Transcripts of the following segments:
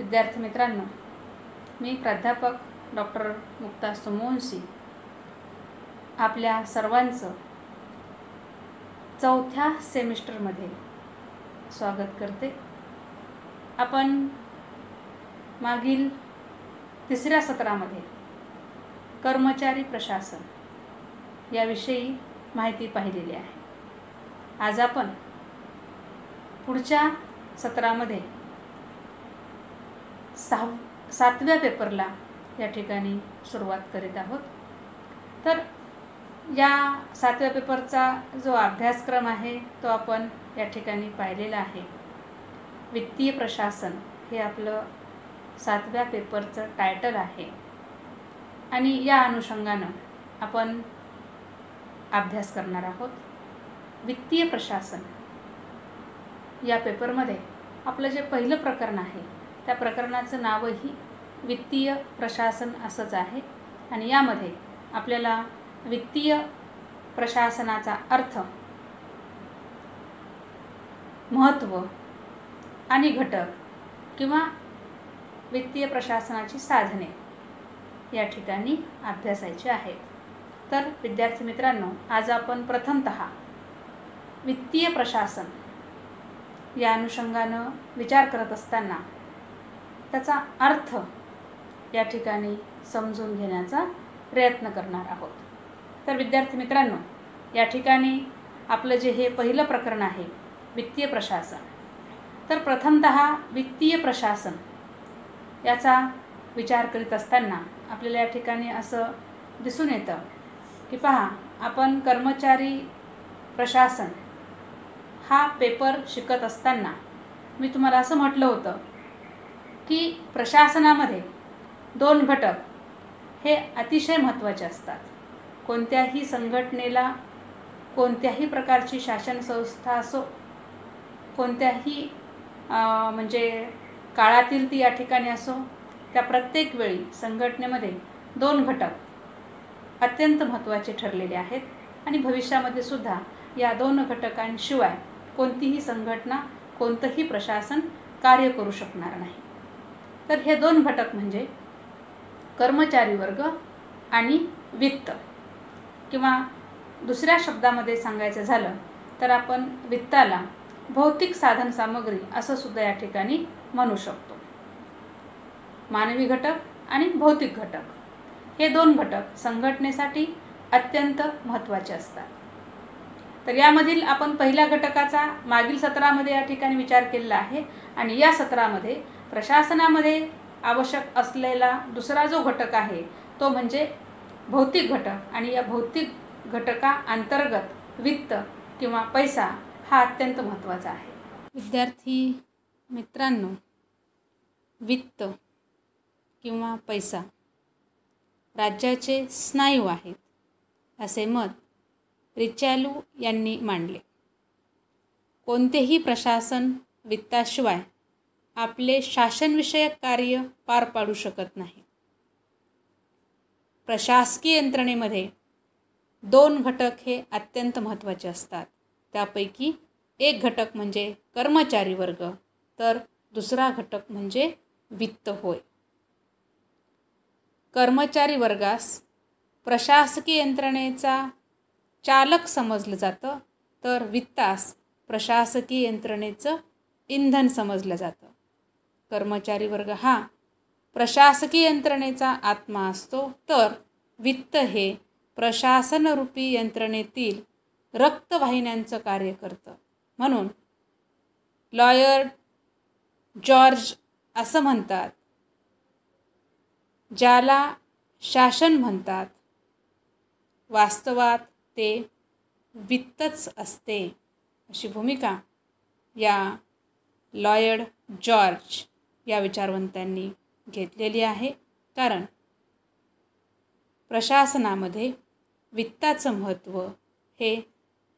विद्यार्थी मित्रांनो, मी प्राध्यापक डॉक्टर मुक्ता सोमवंशी आपल्या सर्वांचं चौथ्या सेमिस्टरमध्ये स्वागत करते. आपण मागील तिसऱ्या सत्रामध्ये कर्मचारी प्रशासन याविषयी माहिती पाहिलेली आहे. आज आपण पुढच्या सत्रामध्ये सातव्या पेपरला या ठिकाणी सुरुवात करीत आहोत. तर या सातव्या पेपरचा जो अभ्यासक्रम आहे तो आपण या ठिकाणी पाहिलेला आहे. वित्तीय प्रशासन हे आपलं सातव्या पेपरचं टायटल आहे आणि या अनुषंगानं आपण अभ्यास करणार आहोत. वित्तीय प्रशासन या पेपरमध्ये आपलं जे पहिलं प्रकरण आहे त्या प्रकरणाचं नावही वित्तीय प्रशासन असंच आहे आणि यामध्ये आपल्याला वित्तीय प्रशासनाचा अर्थ, महत्त्व आणि घटक किंवा वित्तीय प्रशासनाची साधने या ठिकाणी अभ्यासायचे आहेत. तर विद्यार्थी मित्रांनो, आज आपण प्रथमतः वित्तीय प्रशासन या अनुषंगानं विचार करत असताना त्याचा अर्थ या ठिकाणी समजून घेण्याचा प्रयत्न करणार आहोत. तर विद्यार्थी मित्रांनो, या ठिकाणी आपलं जे हे पहिलं प्रकरण आहे वित्तीय प्रशासन, तर प्रथमतः वित्तीय प्रशासन याचा विचार करीत असताना आपल्याला या ठिकाणी असं दिसून येतं की पहा, आपण कर्मचारी प्रशासन हा पेपर शिकत असताना मी तुम्हाला असं म्हटलं होतं की प्रशासनामध्ये दोन घटक हे अतिशय महत्त्वाचे असतात. कोणत्याही संघटनेला, कोणत्याही प्रकारची शासन संस्था असो, कोणत्याही म्हणजे काळातील ती या ठिकाणी असो, त्या प्रत्येक वेळी संघटनेमध्ये दोन घटक अत्यंत महत्त्वाचे ठरलेले आहेत आणि भविष्यामध्ये सुद्धा या दोन घटकांशिवाय कोणतीही संघटना, कोणतंही प्रशासन कार्य करू शकणार नाही. तर हे दोन घटक म्हणजे कर्मचारी वर्ग आणि वित्त, किंवा दुसऱ्या शब्दामध्ये सांगायचं झालं तर आपण वित्ताला भौतिक साधन सामग्री असं सुद्धा या ठिकाणी म्हणू शकतो. मानवी घटक आणि भौतिक घटक हे दोन घटक संघटनेसाठी अत्यंत महत्त्वाचे असतात. तर यामधील आपण पहिल्या घटकाचा मागील सत्रामध्ये या ठिकाणी विचार केलेला आहे आणि या सत्रामध्ये प्रशासनामध्ये आवश्यक असलेला दुसरा जो घटक आहे तो म्हणजे भौतिक घटक आणि या भौतिक घटकाअंतर्गत वित्त किंवा पैसा हा अत्यंत महत्त्वाचा आहे. विद्यार्थी मित्रांनो, वित्त किंवा पैसा राज्याचे स्नायू आहेत असे मत रिचॅलू यांनी मांडले. कोणतेही प्रशासन वित्ताशिवाय आपले शासनविषयक कार्य पार पाडू शकत नाही. प्रशासकीय यंत्रणेमध्ये दोन घटक हे अत्यंत महत्त्वाचे असतात. त्यापैकी एक घटक म्हणजे कर्मचारी वर्ग, तर दुसरा घटक म्हणजे वित्त होय. कर्मचारी वर्गास प्रशासकीय यंत्रणेचा चालक समजलं जातं, तर वित्तास प्रशासकीय यंत्रणेचं इंधन समजलं जातं. कर्मचारी वर्ग हा प्रशासकीय यंत्रणेचा आत्मा असतो, तर वित्त हे प्रशासनरूपी यंत्रणेतील रक्तवाहिन्यांचं कार्य करतं. म्हणून लॉयड जॉर्ज असं म्हणतात, ज्याला शासन म्हणतात वास्तवात ते वित्तच असते. अशी भूमिका या लॉयड जॉर्ज या विचारवंतांनी घेतलेली आहे. कारण प्रशासनामध्ये वित्ताचं महत्त्व हे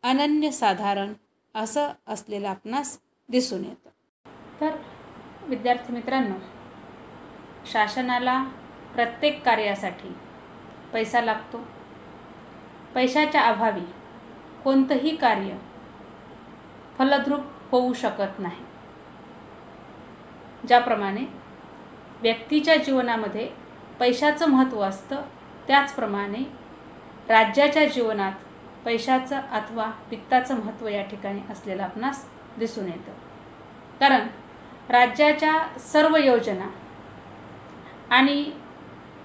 अनन्यसाधारण असं असलेलं आपणास दिसून येतं. तर विद्यार्थी मित्रांनो, शासनाला प्रत्येक कार्यासाठी पैसा लागतो. पैशाच्या अभावी कोणतंही कार्य फलद्रूप होऊ शकत नाही. ज्याप्रमाणे व्यक्तीच्या जीवनामध्ये पैशाचं महत्त्व असतं, त्याचप्रमाणे राज्याच्या जीवनात पैशाचं अथवा वित्ताचं महत्त्व या ठिकाणी असलेलं आपणास दिसून येतं. कारण राज्याच्या सर्व योजना आणि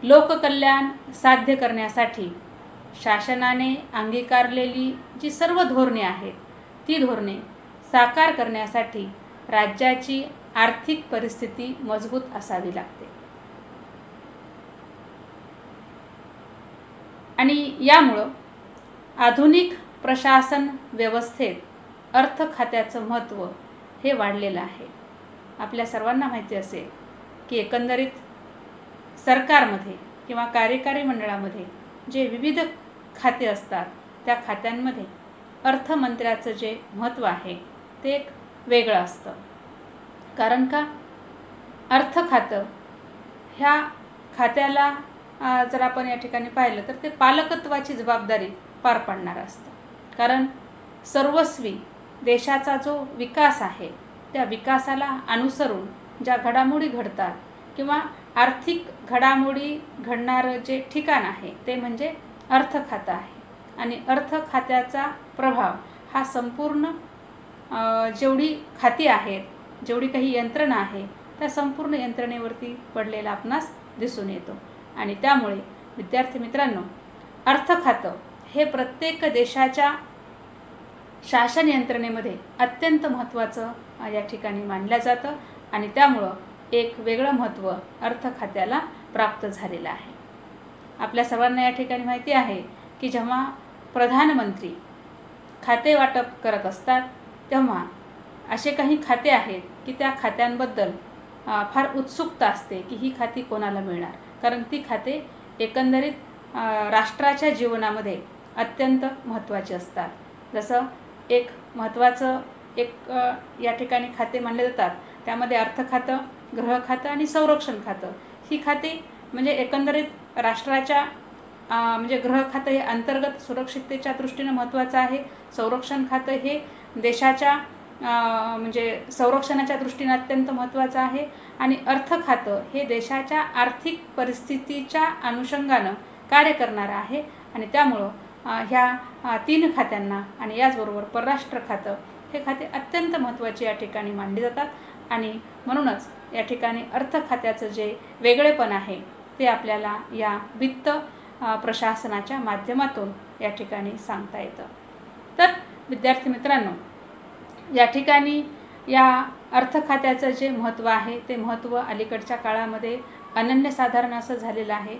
लोककल्याण साध्य करण्यासाठी शासनाने अंगीकारलेली जी सर्व धोरणे आहेत, ती धोरणे साकार करण्यासाठी राज्याची आर्थिक परिस्थिती मजबूत असावी लागते. आणि यामुळं आधुनिक प्रशासन व्यवस्थेत अर्थ खात्याचं महत्त्व हे वाढलेलं आहे. आपल्या सर्वांना माहिती असेल की एकंदरीत सरकारमध्ये किंवा कार्यकारी मंडळामध्ये जे विविध खाते असतात, त्या खात्यांमध्ये अर्थमंत्र्याचं जे महत्त्व आहे ते एक वेगळं असतं. कारण का, अर्थ खातं ह्या खात्याला जर आपण या ठिकाणी पाहिलं तर ते पालकत्वाची जबाबदारी पार पाडणारं असतं. कारण सर्वस्वी देशाचा जो विकास आहे, त्या विकासाला अनुसरून ज्या घडामोडी घडतात किंवा आर्थिक घडामोडी घडणारं जे ठिकाण आहे ते म्हणजे अर्थ खातं आहे. आणि अर्थ खात्याचा प्रभाव हा संपूर्ण जेवढी खाती आहेत, जेवढी काही यंत्रणा आहे, त्या संपूर्ण यंत्रणेवरती पडलेला आपणास दिसून येतो. आणि त्यामुळे विद्यार्थी मित्रांनो, अर्थ खातं हे प्रत्येक देशाच्या शासन यंत्रणेमध्ये अत्यंत महत्त्वाचं या ठिकाणी मानलं जातं. आणि त्यामुळं एक वेगळं महत्त्व अर्थ खात्याला प्राप्त झालेलं आहे. आपल्या सर्वांना या ठिकाणी माहिती आहे की जेव्हा प्रधानमंत्री खाते वाटप करत असतात, तेव्हा असे काही खाते आहेत की त्या खात्यांबद्दल फार उत्सुकता असते की ही खाती कोणाला मिळणार. कारण ती खाते एकंदरीत राष्ट्राच्या जीवनामध्ये अत्यंत महत्त्वाची असतात. जसं एक महत्त्वाचं या ठिकाणी खाते मानले जातात, त्यामध्ये अर्थ खातं, गृह खातं आणि संरक्षण खातं. ही खाते म्हणजे एकंदरीत राष्ट्राच्या म्हणजे गृह खातं हे अंतर्गत सुरक्षिततेच्या दृष्टीनं महत्त्वाचं आहे. संरक्षण खातं हे देशाच्या म्हणजे संरक्षणाच्या दृष्टीने अत्यंत महत्त्वाचं आहे. आणि अर्थ खातं हे देशाच्या आर्थिक परिस्थितीच्या अनुषंगानं कार्य करणारं आहे. आणि त्यामुळं ह्या तीन खात्यांना आणि याचबरोबर परराष्ट्र खातं हे खाते अत्यंत महत्त्वाचे या ठिकाणी मानले जातात. आणि म्हणूनच या ठिकाणी अर्थ खात्याचं जे वेगळेपण आहे ते आपल्याला या वित्त प्रशासनाच्या माध्यमातून या ठिकाणी सांगता येतं. तर विद्यार्थी मित्रांनो, या ठिकाणी या अर्थ खात्याचं जे महत्त्व आहे ते महत्त्व अलीकडच्या काळामध्ये अनन्यसाधारण असं झालेलं आहे.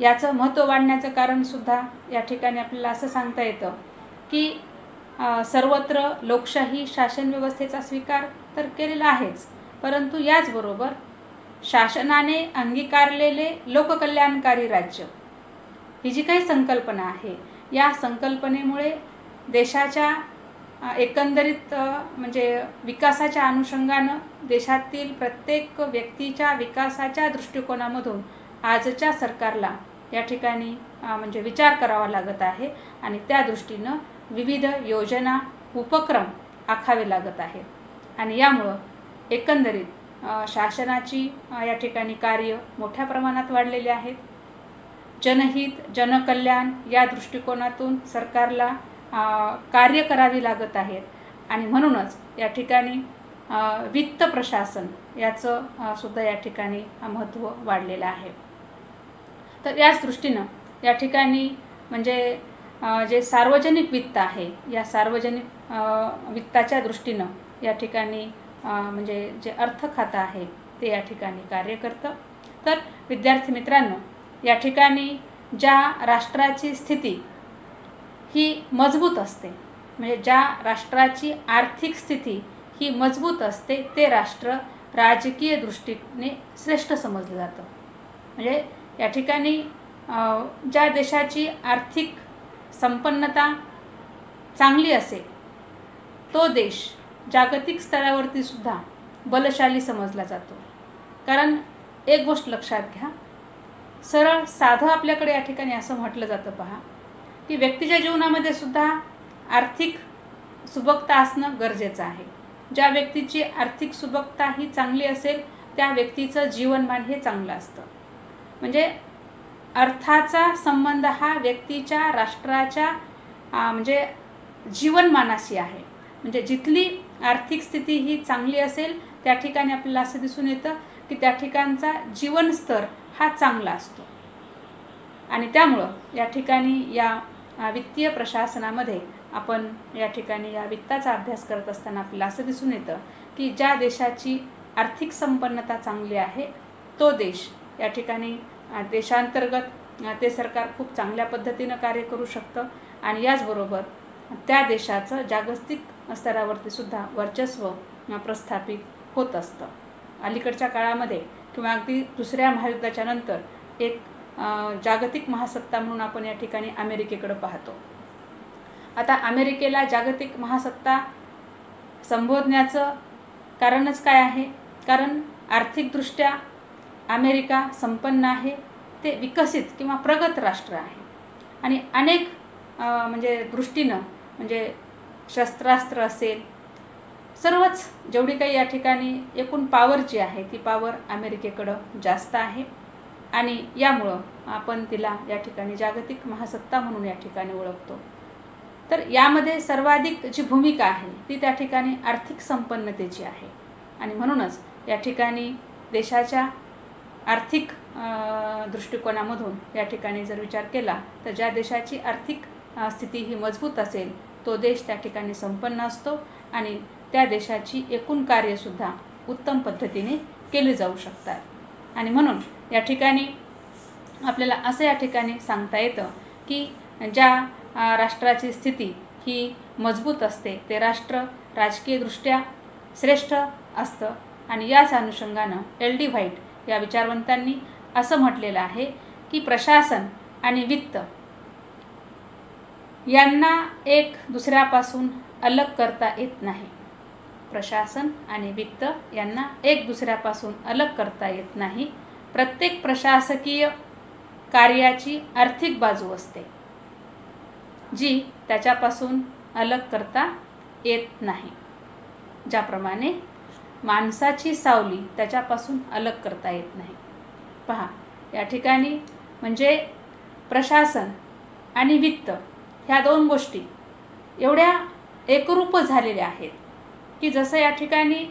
याचं महत्त्व वाढण्याचं कारणसुद्धा या ठिकाणी आपल्याला असं सांगता येतं की सर्वत्र लोकशाही शासन व्यवस्थेचा स्वीकार तर केलेला आहेच, परंतु याचबरोबर शासनाने अंगीकारलेले लोककल्याणकारी राज्य ही जी काही संकल्पना आहे, या संकल्पनेमुळे देशाच्या एकंदरीत म्हणजे विकासाच्या अनुषंगानं देशातील प्रत्येक व्यक्तीच्या विकासाच्या दृष्टिकोनामधून आजच्या सरकारला या ठिकाणी म्हणजे विचार करावा लागत आहे. आणि त्या दृष्टीनं विविध योजना उपक्रम आखावे लागत आहेत. आणि यामुळं एकंदरीत शासनाची या ठिकाणी कार्य मोठ्या प्रमाणात वाढलेली आहेत. जनहित जनकल्याण या दृष्टिकोनातून सरकारला कार्य करावी लागत आहेत. आणि म्हणूनच या ठिकाणी वित्त प्रशासन याचं सुद्धा या ठिकाणी महत्त्व वाढलेलं आहे. तर याच दृष्टीनं या ठिकाणी म्हणजे जे सार्वजनिक वित्त आहे, या सार्वजनिक वित्ताच्या दृष्टीनं या ठिकाणी म्हणजे जे अर्थ खातं आहे ते या ठिकाणी कार्य करतं. तर विद्यार्थी मित्रांनो, या ठिकाणी ज्या राष्ट्राची स्थिती ही मजबूत असते, म्हणजे ज्या राष्ट्राची आर्थिक स्थिती ही मजबूत असते, ते राष्ट्र राजकीय दृष्टीने श्रेष्ठ समजलं जातं. म्हणजे या ठिकाणी ज्या देशाची आर्थिक संपन्नता चांगली असेल, तो देश जागतिक स्तरावरती सुद्धा बलशाली समजला जातो. कारण एक गोष्ट लक्षात घ्या, सरळ साधं आपल्याकडे या ठिकाणी असं म्हटलं जातं पहा की व्यक्तीच्या जीवनामध्ये सुद्धा आर्थिक सुबकता असणं गरजेचं आहे. ज्या व्यक्तीची आर्थिक सुबकता ही चांगली असेल, त्या व्यक्तीचं जीवनमान हे चांगलं असतं. म्हणजे अर्थाचा संबंध हा व्यक्तीच्या, राष्ट्राच्या म्हणजे जीवनमानाशी आहे. म्हणजे जिथली आर्थिक स्थिती ही चांगली असेल त्या ठिकाणी आपल्याला असं दिसून येतं की त्या ठिकाणचा जीवनस्तर हा चांगला असतो. आणि त्यामुळं या ठिकाणी या वित्तीय प्रशासनामध्ये आपण या ठिकाणी या वित्ताचा अभ्यास करत असताना आपल्याला असं दिसून येतं की ज्या देशाची आर्थिक संपन्नता चांगली आहे तो देश या ठिकाणी देशांतर्गत ते सरकार खूप चांगल्या पद्धतीनं कार्य करू शकतं आणि याचबरोबर त्या देशाचं जागतिक स्तरावरती सुद्धा वर्चस्व प्रस्थापित होत असतं. अलीकडच्या काळामध्ये किंवा अगदी दुसऱ्या महायुद्धाच्या नंतर एक जागतिक महासत्ता म्हणून आपण या ठिकाणी अमेरिकेकडे पाहतो. आता अमेरिकेला जागतिक महासत्ता संबोधण्याचं कारणच काय आहे? कारण आर्थिकदृष्ट्या अमेरिका संपन्न आहे, ते विकसित किंवा प्रगत राष्ट्र आहे आणि अनेक म्हणजे दृष्टीनं म्हणजे शस्त्रास्त्र असेल, सर्वच जेवढी काही या ठिकाणी एकूण पॉवर जी आहे ती पॉवर अमेरिकेकडं जास्त आहे आणि यामुळं आपण तिला या ठिकाणी जागतिक महासत्ता म्हणून या ठिकाणी ओळखतो. तर यामध्ये सर्वाधिक जी भूमिका आहे ती त्या ठिकाणी आर्थिक संपन्नतेची आहे आणि म्हणूनच या ठिकाणी देशाच्या आर्थिक दृष्टिकोनामधून या ठिकाणी जर विचार केला तर ज्या देशाची आर्थिक स्थिती ही मजबूत असेल तो देश त्या ठिकाणी संपन्न असतो आणि त्या देशाची एकूण कार्यसुद्धा उत्तम पद्धतीने केली जाऊ शकतात. आणि म्हणून या ठिकाणी आपल्याला असं या ठिकाणी सांगता येतं की ज्या राष्ट्राची स्थिती ही मजबूत असते ते राष्ट्र राजकीयदृष्ट्या श्रेष्ठ असतं. आणि याच अनुषंगानं L.D. व्हाईट या विचारवंतांनी असं म्हटलेलं आहे की प्रशासन आणि वित्त यांना एक दुसऱ्यापासून अलग करता येत नाही. प्रशासन आणि वित्त यांना एक दुसऱ्यापासून अलग करता येत नाही. प्रत्येक प्रशासकीय कार्याची आर्थिक बाजू असते जी त्याच्यापासून अलग करता येत नाही. ज्याप्रमाणे माणसाची सावली त्याच्यापासून अलग करता येत नाही. पहा या ठिकाणी म्हणजे प्रशासन आणि वित्त ह्या दोन गोष्टी एवढ्या एकरूप झालेल्या आहेत की जसं या ठिकाणी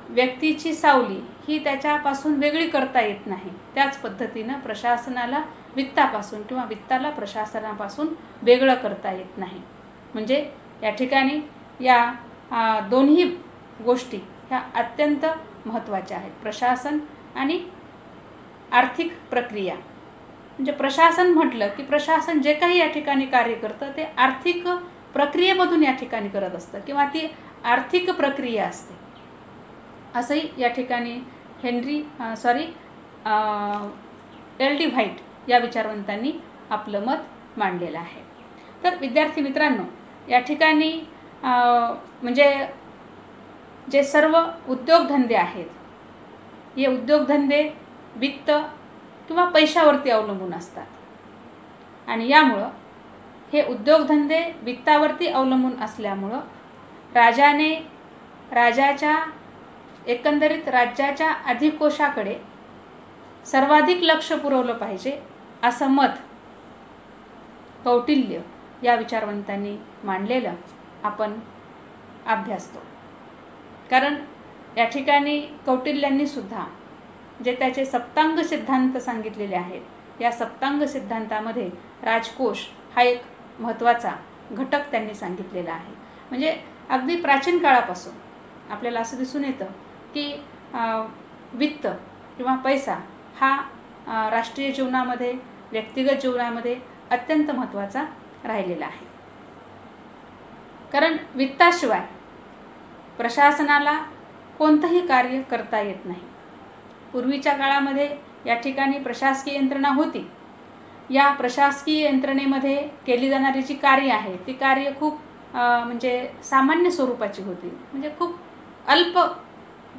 व्यक्तीची सावली ही त्याच्यापासून वेगळी करता येत नाही, त्याच पद्धतीनं प्रशासनाला वित्तापासून किंवा वित्ताला प्रशासनापासून वेगळं करता येत नाही. म्हणजे या ठिकाणी या दोन्ही गोष्टी ह्या अत्यंत महत्त्वाच्या आहेत. प्रशासन आणि आर्थिक प्रक्रिया. म्हणजे प्रशासन म्हटलं की प्रशासन जे काही या ठिकाणी कार्य करतं ते आर्थिक प्रक्रियेमधून या ठिकाणी करत असतं किंवा ती आर्थिक प्रक्रिया असते असंही या ठिकाणी L.D. व्हाईट या विचारवंतांनी आपलं मत मांडलेलं आहे. तर विद्यार्थी मित्रांनो या ठिकाणी म्हणजे जे सर्व उद्योगधंदे आहेत हे उद्योगधंदे वित्त किंवा पैशावरती अवलंबून असतात आणि यामुळं हे उद्योगधंदे वित्तावरती अवलंबून असल्यामुळं राजाच्या एकंदरीत राज्याच्या अधिकोशाकडे सर्वाधिक लक्ष पुरवलं पाहिजे असं मत कौटिल्य या विचारवंतांनी मांडलेलं आपण अभ्यासतो. कारण या ठिकाणी कौटिल्यांनी सुद्धा जे त्याचे सप्तांग सिद्धांत सांगितलेले आहेत या सप्तांग सिद्धांतामध्ये राजकोष हा एक महत्त्वाचा घटक त्यांनी सांगितलेला आहे. म्हणजे अगदी प्राचीन काळापासून आपल्याला असं दिसून येतं की वित्त किंवा पैसा हा राष्ट्रीय जीवनामध्ये व्यक्तिगत जीवनामध्ये अत्यंत महत्त्वाचा राहिलेला आहे. कारण वित्ताशिवाय प्रशासनाला कोणतंही कार्य करता येत नाही. पूर्वीच्या काळामध्ये या ठिकाणी प्रशासकीय यंत्रणा होती. या प्रशासकीय यंत्रणेमध्ये केली जाणारी जी कार्य आहे ती कार्य खूप म्हणजे सामान्य स्वरूपाची होती. म्हणजे खूप अल्प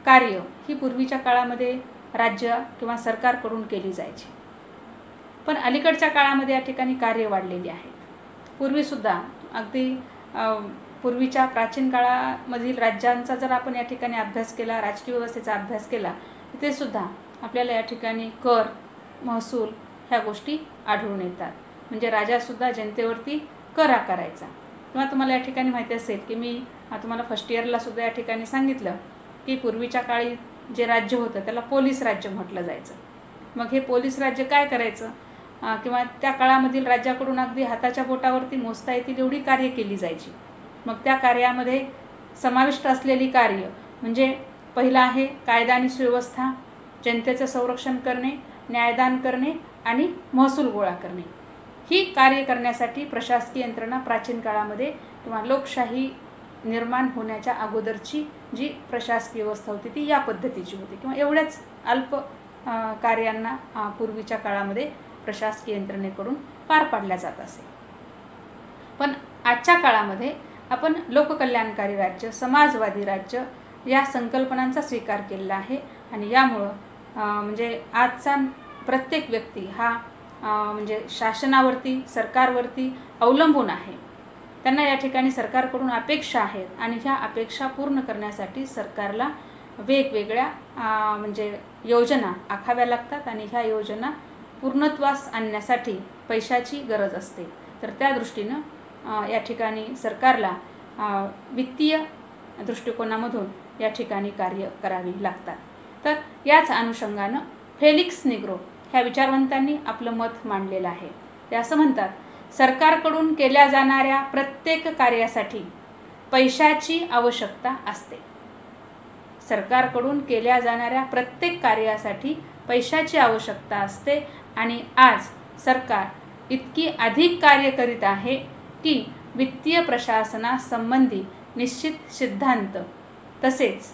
कार्य ही पूर्वीच्या काळामध्ये राज्य किंवा सरकारकडून केली जायची. पण अलीकडच्या काळामध्ये या ठिकाणी कार्य वाढलेली आहेत. पूर्वीसुद्धा अगदी पूर्वीच्या प्राचीन काळामधील राज्यांचा जर आपण या ठिकाणी अभ्यास केला, राजकीय व्यवस्थेचा अभ्यास केला, ते सुद्धा आपल्याला या ठिकाणी कर, महसूल ह्या गोष्टी आढळून येतात. म्हणजे राजासुद्धा जनतेवरती कर आकारायचा. किंवा तुम्हाला या ठिकाणी माहिती असेल की मी तुम्हाला फर्स्ट इयरला सुद्धा या ठिकाणी सांगितलं की पूर्वीच्या काळी जे राज्य होतं त्याला पोलीस राज्य म्हटलं जायचं. मग हे पोलीस राज्य काय करायचं, किंवा त्या काळामधील राज्याकडून अगदी हाताच्या बोटावरती मोजता येतील एवढी कार्य केली जायची. मग त्या कार्यामध्ये समाविष्ट असलेली कार्य म्हणजे पहिलं आहे कायदा आणि सुव्यवस्था, जनतेचं संरक्षण करणे, न्यायदान करणे आणि महसूल गोळा करणे. ही कार्य करण्यासाठी प्रशासकीय यंत्रणा प्राचीन काळामध्ये किंवा लोकशाही निर्माण होण्याच्या अगोदरची जी प्रशासकीय व्यवस्था होती ती या पद्धतीची होती. किंवा एवढ्याच अल्प कार्यांना पूर्वीच्या काळामध्ये प्रशासकीय यंत्रणेकडून पार पाडल्या जात असे. पण आजच्या काळामध्ये आपण लोककल्याणकारी राज्य, समाजवादी राज्य या संकल्पनांचा स्वीकार केलेला आहे. आणि यामुळं म्हणजे आजचा प्रत्येक व्यक्ती हा म्हणजे शासनावरती, सरकारवरती अवलंबून आहे. त्यांना या ठिकाणी सरकारकडून अपेक्षा आहेत आणि ह्या अपेक्षा पूर्ण करण्यासाठी सरकारला वेगवेगळ्या म्हणजे योजना आखाव्या लागतात आणि ह्या योजना पूर्णत्वास आणण्यासाठी पैशाची गरज असते. तर त्या दृष्टीनं या ठिकाणी सरकारला वित्तीय दृष्टिकोनामधून या ठिकाणी कार्य करावी लागतात. तर याच अनुषंगानं फेलिक्स निग्रो ह्या विचारवंतांनी आपलं मत मांडलेलं आहे. ते असं म्हणतात, सरकारकडून केल्या जाणाऱ्या प्रत्येक कार्यासाठी पैशाची आवश्यकता असते. सरकारकडून केल्या जाणाऱ्या प्रत्येक कार्यासाठी पैशाची आवश्यकता असते आणि आज सरकार इतकी अधिक कार्य करीत आहे की वित्तीय प्रशासनासंबंधी निश्चित सिद्धांत तसेच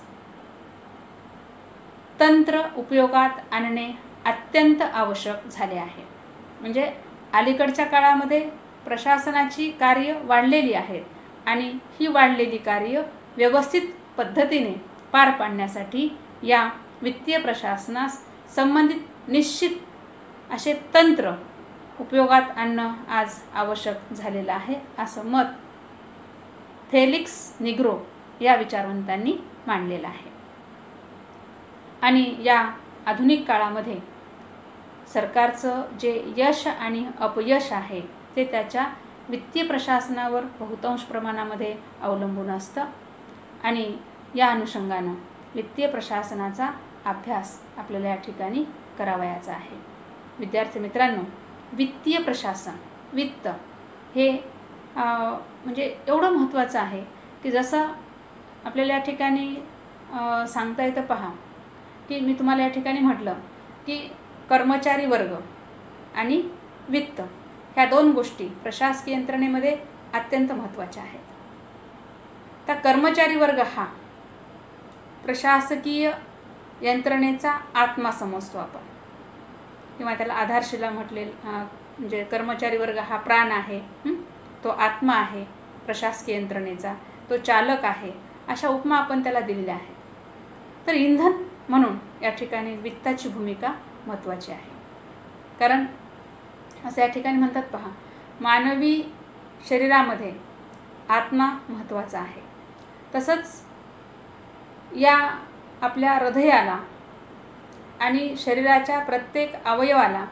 तंत्र उपयोगात आणणे अत्यंत आवश्यक झाले आहे. म्हणजे अलीकडच्या काळामध्ये प्रशासनाची कार्य वाढलेली आहेत आणि ही वाढलेली कार्य व्यवस्थित पद्धतीने पार पाडण्यासाठी या वित्तीय प्रशासनास संबंधित निश्चित असे तंत्र उपयोगात आणणं आज आवश्यक झालेलं आहे, असं मत फेलिक्स निग्रो या विचारवंतांनी मांडलेलं आहे. आणि या आधुनिक काळामध्ये सरकारचं जे यश आणि अपयश आहे ते त्याच्या वित्तीय प्रशासनावर बहुतांश प्रमाणामध्ये अवलंबून असतं. आणि या अनुषंगानं वित्तीय प्रशासनाचा अभ्यास आपल्याला या ठिकाणी करावयाचा आहे. विद्यार्थी मित्रांनो, वित्तीय प्रशासन, वित्त हे म्हणजे एवढं महत्त्वाचं आहे की जसं आपल्याला या ठिकाणी सांगता येतं. पहा की मी तुम्हाला या ठिकाणी म्हटलं की कर्मचारी वर्ग आणि वित्त ह्या दोन गोष्टी प्रशासकीय यंत्रणेमध्ये अत्यंत महत्त्वाच्या आहेत. तर कर्मचारी वर्ग हा प्रशासकीय यंत्रणेचा आत्मा समजतो आपण, किंवा त्याला आधारशिला म्हणजे कर्मचारी वर्ग हा प्राण आहे, तो आत्मा आहे प्रशासकीय यंत्रणेचा, तो चालक आहे, अशा उपमा आपण त्याला दिलेल्या आहेत. तर इंधन म्हणून या ठिकाणी वित्ताची भूमिका महत्त्वाची आहे. कारण असं या ठिकाणी म्हणतात, पहा, मानवी शरीरामध्ये आत्मा महत्त्वाचा आहे. तसंच या आपल्या हृदयाला आणि शरीराच्या प्रत्येक अवयवाला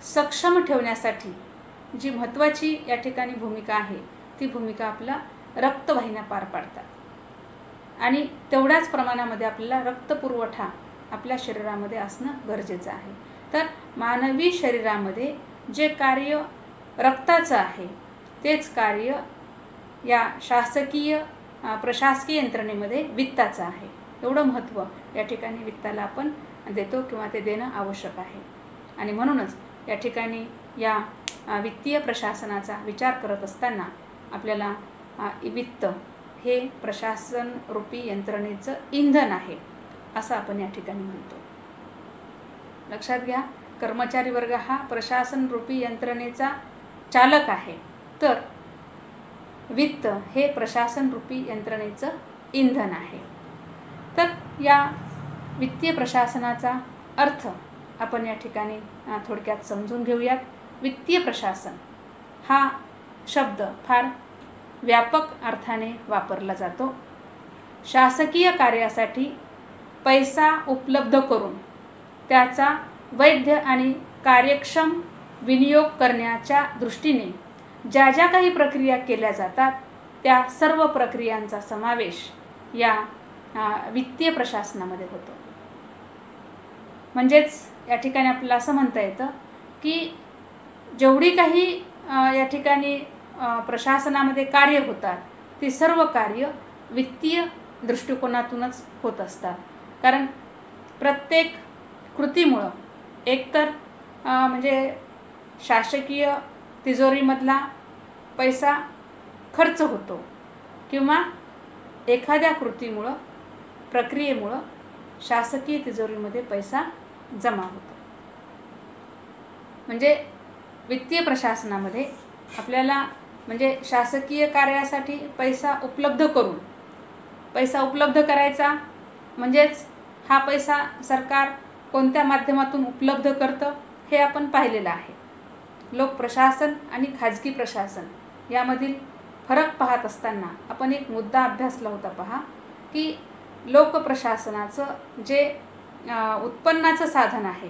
सक्षम ठेवण्यासाठी जी महत्त्वाची या ठिकाणी भूमिका आहे ती भूमिका आपला रक्तवाहिन्या पार पाडतात. आणि तेवढ्याच प्रमाणामध्ये आपल्याला रक्तपुरवठा आपल्या शरीरामध्ये असणं गरजेचं आहे. तर मानवी शरीरामध्ये जे कार्य रक्ताचं आहे तेच कार्य या शासकीय प्रशासकीय यंत्रणेमध्ये वित्ताचं आहे. एवढं महत्त्व या ठिकाणी वित्ताला आपण देतो किंवा ते देणं आवश्यक आहे. आणि म्हणूनच या ठिकाणी या वित्तीय प्रशासनाचा विचार करत असताना आपल्याला वित्त हे प्रशासन रूपी यंत्रणेचं इंधन आहे असं आपण या ठिकाणी म्हणतो. लक्षात घ्या, कर्मचारी वर्ग हा प्रशासन रूपी यंत्रणेचा चालक आहे, तर वित्त हे प्रशासन रूपी यंत्रणेचं इंधन आहे. तर या वित्तीय प्रशासनाचा अर्थ आपण या ठिकाणी थोडक्यात समजून घेऊयात. वित्तीय प्रशासन हा शब्द फार व्यापक अर्थाने वापरला जातो. शासकीय कार्यासाठी पैसा उपलब्ध करून त्याचा वैध आणि कार्यक्षम विनियोग करण्याच्या दृष्टीने ज्या ज्या काही प्रक्रिया केल्या जातात त्या सर्व प्रक्रियांचा समावेश या वित्तीय प्रशासनामध्ये होतो. म्हणजेच या ठिकाणी आपल्याला असं म्हणता येतं की जेवढी काही या ठिकाणी प्रशासनामध्ये कार्य होतात ती सर्व कार्य वित्तीय दृष्टिकोनातूनच होत असतात. कारण प्रत्येक कृतीमुळं एकतर म्हणजे शासकीय तिजोरीमधला पैसा खर्च होतो किंवा एखाद्या कृतीमुळं प्रक्रियेमुळं शासकीय तिजोरीमध्ये पैसा जमा होतो. म्हणजे वित्तीय प्रशासनामध्ये आपल्याला म्हणजे शासकीय कार्यासाठी पैसा उपलब्ध करायचा म्हणजेच हा पैसा सरकार कोणत्या माध्यमातून उपलब्ध करतं हे आपण पाहिलेलं आहे. लोकप्रशासन आणि खाजगी प्रशासन यामधील फरक पाहत असताना आपण एक मुद्दा अभ्यासला होता पहा की लोकप्रशासनाचं जे उत्पन्नाचं साधन आहे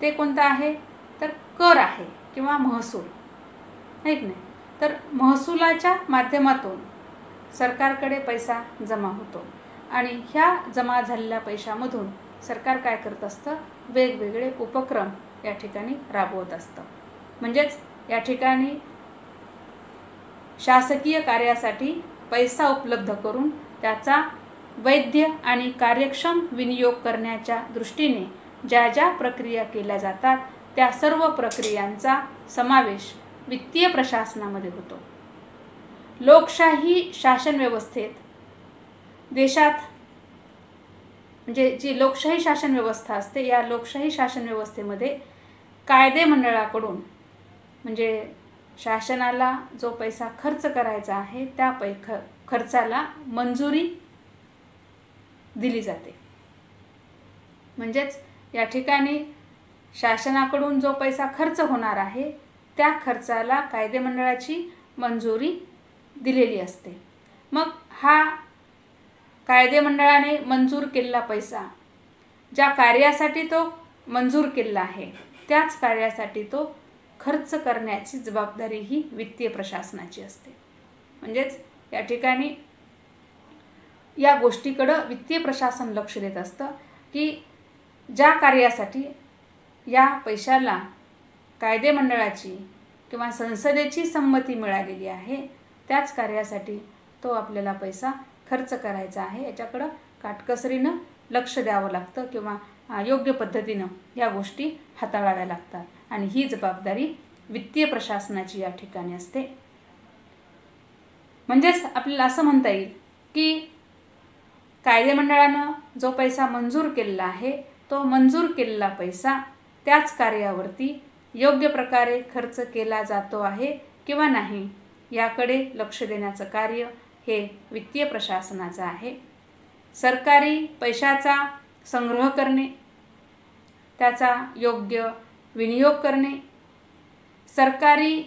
ते कोणतं आहे तर कर आहे किंवा महसूल आहे की नाही. तर महसुलाच्या माध्यमातून सरकारकडे पैसा जमा होतो आणि ह्या जमा झालेल्या पैशामधून सरकार काय करत असतं वेगवेगळे उपक्रम या ठिकाणी राबवत असतं. म्हणजेच या ठिकाणी शासकीय कार्यासाठी पैसा उपलब्ध करून त्याचा वैध आणि कार्यक्षम विनियोग करण्याच्या दृष्टीने ज्या ज्या प्रक्रिया केल्या जातात त्या सर्व प्रक्रियांचा समावेश वित्तीय प्रशासनामध्ये होतो. लोकशाही शासन व्यवस्थेत देशात म्हणजे जी लोकशाही शासन व्यवस्था असते या लोकशाही शासन व्यवस्थेमध्ये कायदे मंडळाकडून म्हणजे शासनाला जो पैसा खर्च करायचा आहे त्या खर्चाला मंजुरी दिली जाते. म्हणजेच या ठिकाणी शासनाकडून जो पैसा खर्च होणार आहे त्या खर्चाला कायदे मंडळाची मंजुरी दिलेली असते. मग हा कायदे मंडळाने मंजूर केलेला पैसा ज्या कार्यासाठी तो मंजूर केलेला आहे त्याच कार्यासाठी तो खर्च करण्याची जबाबदारी ही वित्तीय प्रशासनाची असते. म्हणजेच या ठिकाणी या गोष्टीकडं वित्तीय प्रशासन लक्ष देत असतं की ज्या कार्यासाठी या पैशाला कायदे मंडळाची किंवा संसदेची संमती मिळालेली आहे त्याच कार्यासाठी तो आपल्याला पैसा खर्च करायचा आहे याच्याकडं काटकसरीनं लक्ष द्यावं लागतं किंवा योग्य पद्धतीनं या गोष्टी हाताळाव्या लागतात आणि ही जबाबदारी वित्तीय प्रशासनाची या ठिकाणी असते. म्हणजेच आपल्याला असं म्हणता येईल की कायदे मंडळानं जो पैसा मंजूर केलेला आहे तो मंजूर केलेला पैसा त्याच कार्यावरती योग्य प्रकारे खर्च केला जातो आहे किंवा नाही याकडे लक्ष देण्याचं कार्य हे वित्तीय प्रशासनाचं आहे. सरकारी पैशाचा संग्रह करणे, त्याचा योग्य विनियोग करणे, सरकारी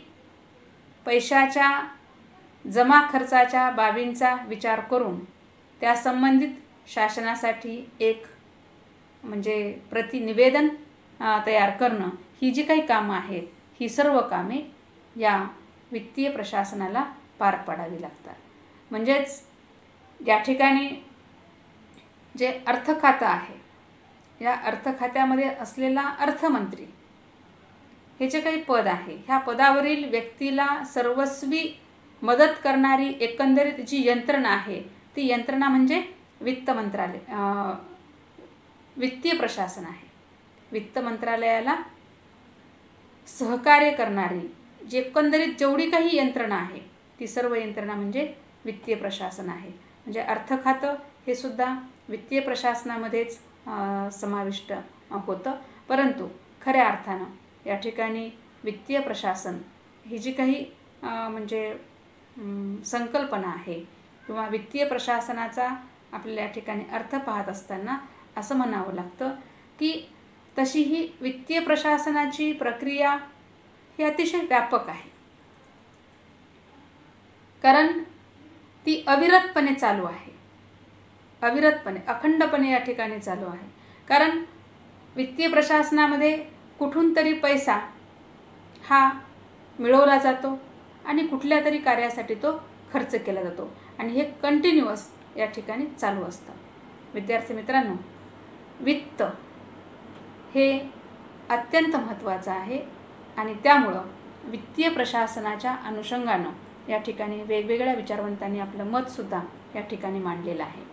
पैशाच्या जमा खर्चाच्या बाबींचा विचार करून त्या संबंधित शासनासाठी एक म्हणजे प्रतिनिवेदन तयार करणं ही जी काही कामं आहेत ही सर्व कामे या वित्तीय प्रशासनाला पार पाडावी लागतात. म्हणजेच या ठिकाणी जे अर्थ खातं आहे या अर्थ खात्यामध्ये असलेला अर्थमंत्री हे जे काही पद आहे ह्या पदावरील व्यक्तीला सर्वस्वी मदत करणारी एकंदरीत जी यंत्रणा आहे ती यंत्रणा म्हणजे वित्त मंत्रालय वित्तीय प्रशासन आहे. वित्त मंत्रालयाला सहकार्य करणारी जी एकंदरीत जेवढी काही यंत्रणा आहे ती सर्व यंत्रणा म्हणजे वित्तीय प्रशासन आहे. म्हणजे अर्थ खातं हे सुद्धा वित्तीय प्रशासनामध्येच समाविष्ट होतं. परंतु खऱ्या अर्थानं या ठिकाणी वित्तीय प्रशासन ही जी काही म्हणजे संकल्पना आहे किंवा वित्तीय प्रशासनाचा आपल्याला या ठिकाणी अर्थ पाहत असताना असं म्हणावं लागतं की तशी ही वित्तीय प्रशासनाची प्रक्रिया ही अतिशय व्यापक आहे. कारण ती अविरतपणे चालू आहे, अविरतपणे अखंडपणे या ठिकाणी चालू आहे. कारण वित्तीय प्रशासनामध्ये कुठून तरी पैसा हा मिळवला जातो आणि कुठल्या तरी कार्यासाठी तो खर्च केला जातो आणि हे कंटिन्युअस या ठिकाणी चालू असतं. विद्यार्थी मित्रांनो, वित्त हे अत्यंत महत्त्वाचं आहे आणि त्यामुळं वित्तीय प्रशासनाच्या अनुषंगानं या ठिकाणी वेगवेगळ्या विचारवंतांनी आपलं मतसुद्धा या ठिकाणी मांडलेलं आहे.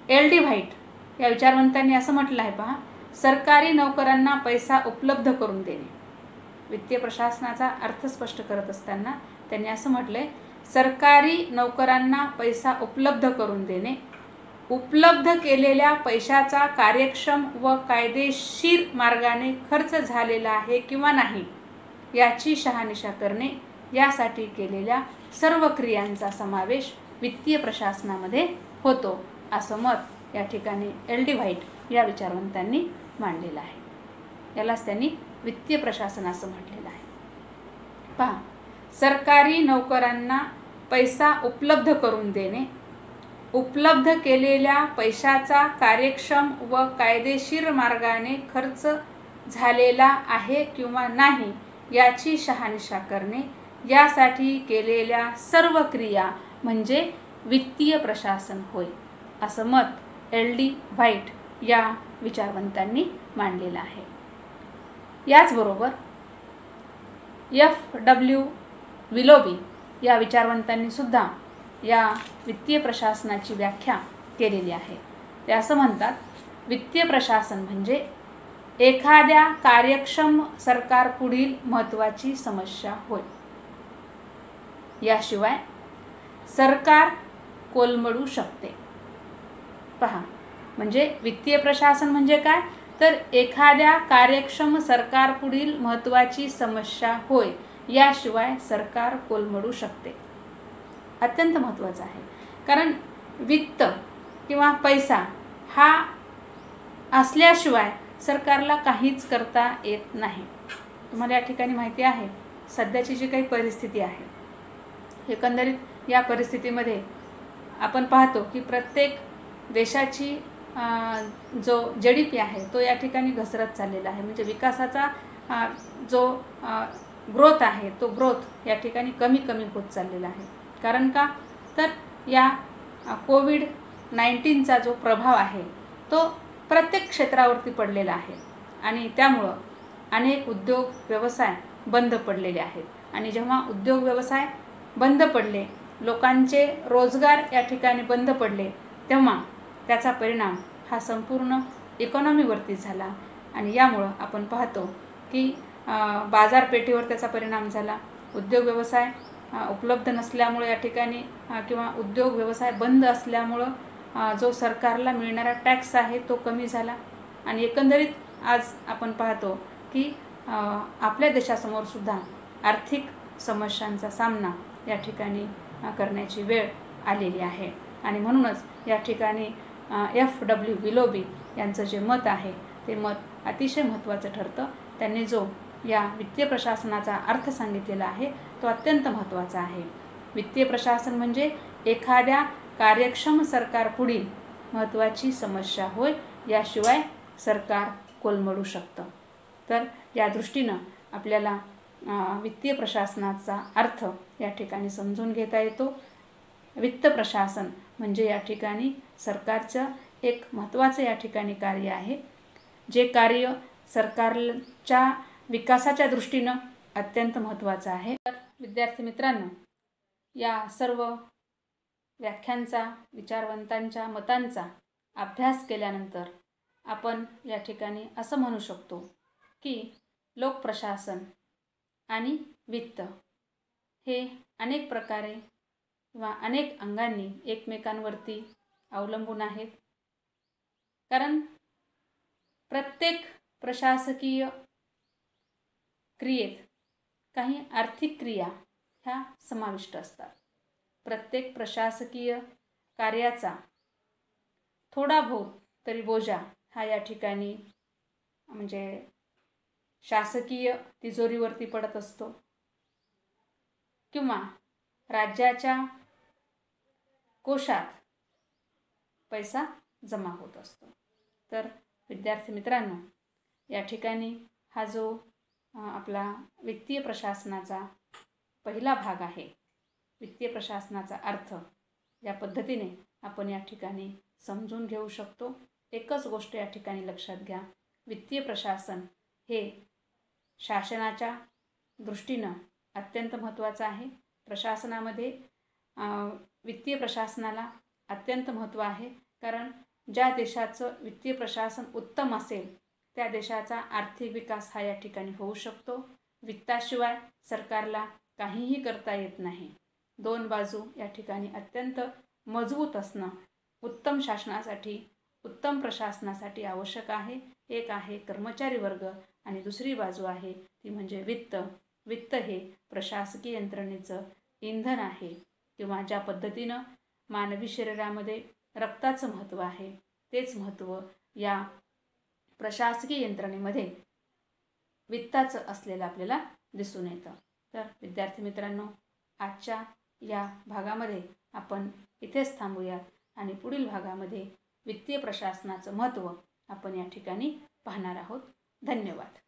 एल.डी. व्हाईट या विचारवंतांनी असं म्हटलं आहे, पहा, सरकारी नोकरांना पैसा उपलब्ध करून देणे. वित्तीय प्रशासनाचा अर्थ स्पष्ट करत असताना त्यांनी असं म्हटलंय, सरकारी नोकरांना पैसा उपलब्ध करून देणे, उपलब्ध केलेल्या पैशाचा कार्यक्षम व कायदेशीर मार्गाने खर्च झालेला आहे किंवा नाही याची शहानिशा करणे, यासाठी केलेल्या सर्व क्रियांचा समावेश वित्तीय प्रशासनामध्ये होतो, असं मत या ठिकाणी एल.डी. व्हाईट या विचारवंतांनी मांडलेलं आहे. यालाच त्यांनी वित्तीय प्रशासन असं म्हटलेलं आहे. पहा, सरकारी नोकरांना पैसा उपलब्ध करून देणे, उपलब्ध केलेल्या पैशाचा कार्यक्षम व कायदेशीर मार्गाने खर्च झालेला आहे किंवा नाही याची शहानिशा करणे, यासाठी केलेल्या सर्व क्रिया म्हणजे वित्तीय प्रशासन होय, असं मत एल.डी. व्हाईट या विचारवंतांनी मांडलेलं आहे. याचबरोबर F.W. विलोबी या विचारवंतांनी सुद्धा या वित्तीय प्रशासनाची व्याख्या केलेली आहे. ते असं म्हणतात, वित्तीय प्रशासन म्हणजे एखाद्या कार्यक्षम सरकारपुढील महत्त्वाची समस्या होय. याशिवाय सरकार कोलमडू शकते. पहा, म्हणजे वित्तीय प्रशासन म्हणजे काय, तर एखाद्या कार्यक्षम सरकारपुढील महत्त्वाची समस्या होय, याशिवाय सरकार कोलमडू शकते. अत्यंत महत्त्वाचं आहे. कारण वित्त किंवा पैसा हा असल्याशिवाय सरकारला काहीच करता येत नाही. तुम्हाला या ठिकाणी माहिती आहे, सध्याची जी काही परिस्थिती आहे, एकंदरीत या परिस्थितीमध्ये आपण पाहतो की प्रत्येक देशाची जो GDP आहे तो या ठिकाणी घसरत चाललेला आहे. म्हणजे विकासाचा जो ग्रोथ आहे तो ग्रोथ या ठिकाणी कमी कमी होत चाललेला आहे. कारण का, तर या कोविड-19चा जो प्रभाव आहे तो प्रत्येक क्षेत्रावरती पडलेला आहे आणि त्यामुळं अनेक उद्योग व्यवसाय बंद पडलेले आहेत आणि जेव्हा उद्योग व्यवसाय बंद पडले, लोकांचे रोजगार या ठिकाणी बंद पडले, तेव्हा त्याचा परिणाम हा संपूर्ण इकॉनॉमीवरती झाला आणि यामुळं आपण पाहतो की बाजारपेठेवर त्याचा परिणाम झाला. उद्योग व्यवसाय उपलब्ध नसल्यामुळे या ठिकाणी किंवा उद्योग व्यवसाय बंद असल्यामुळं जो सरकारला मिळणारा टॅक्स आहे तो कमी झाला आणि एकंदरीत आज आपण पाहतो की आपल्या देशासमोर सुद्धा आर्थिक समस्यांचा सामना या ठिकाणी करण्याची वेळ आलेली आहे. आणि म्हणूनच या ठिकाणी F.W. विलोबी यांचं जे मत आहे ते मत अतिशय महत्त्वाचं ठरतं. त्यांनी जो या वित्तीय प्रशासनाचा अर्थ सांगितलेला आहे तो अत्यंत महत्त्वाचा आहे. वित्तीय प्रशासन म्हणजे एखाद्या कार्यक्षम सरकारपुढील महत्त्वाची समस्या होय, याशिवाय सरकार कोलमडू शकतं. तर या दृष्टीनं आपल्याला वित्तीय प्रशासनाचा अर्थ या ठिकाणी समजून घेता येतो. वित्त प्रशासन म्हणजे या ठिकाणी सरकारचं एक महत्त्वाचं या ठिकाणी कार्य आहे, जे कार्य सरकारच्या विकासाच्या दृष्टीनं अत्यंत महत्त्वाचं आहे. तर विद्यार्थी मित्रांनो, या सर्व व्याख्यांचा, विचारवंतांच्या मतांचा अभ्यास केल्यानंतर आपण या ठिकाणी असं म्हणू शकतो की लोकप्रशासन आणि वित्त हे अनेक प्रकारे किंवा अनेक अंगांनी एकमेकांवरती अवलंबून आहेत. कारण प्रत्येक प्रशासकीय क्रियेत काही आर्थिक क्रिया ह्या समाविष्ट असतात. प्रत्येक प्रशासकीय कार्याचा थोडा बहुत तरी बोजा हा या ठिकाणी म्हणजे शासकीय तिजोरीवरती पडत असतो किंवा राज्याच्या कोशात पैसा जमा होत असतो. तर विद्यार्थी मित्रांनो, या ठिकाणी हा जो आपला वित्तीय प्रशासनाचा पहिला भाग आहे, वित्तीय प्रशासनाचा अर्थ या पद्धतीने आपण या ठिकाणी समजून घेऊ शकतो. एकच गोष्ट या ठिकाणी लक्षात घ्या, वित्तीय प्रशासन हे शासनाच्या दृष्टीनं अत्यंत महत्त्वाचं आहे. प्रशासनामध्ये वित्तीय प्रशासनाला अत्यंत महत्त्व आहे, कारण ज्या देशाचं वित्तीय प्रशासन उत्तम असेल त्या देशाचा आर्थिक विकास हा या ठिकाणी होऊ शकतो. वित्ताशिवाय सरकारला काहीही करता येत नाही. दोन बाजू या ठिकाणी अत्यंत मजबूत असणं उत्तम शासनासाठी, उत्तम प्रशासनासाठी आवश्यक आहे. एक आहे कर्मचारी वर्ग आणि दुसरी बाजू आहे ती म्हणजे वित्त. वित्त हे प्रशासकीय यंत्रणेचं इंधन आहे, किंवा ज्या पद्धतीनं मानवी शरीरामध्ये रक्ताचं महत्त्व आहे तेच महत्त्व या प्रशासकीय यंत्रणेमध्ये वित्ताचं असलेलं आपल्याला दिसून येतं. तर विद्यार्थी मित्रांनो, आजच्या या भागामध्ये आपण इथेच थांबूयात आणि पुढील भागामध्ये वित्तीय प्रशासनाचं महत्त्व आपण या ठिकाणी पाहणार आहोत. धन्यवाद.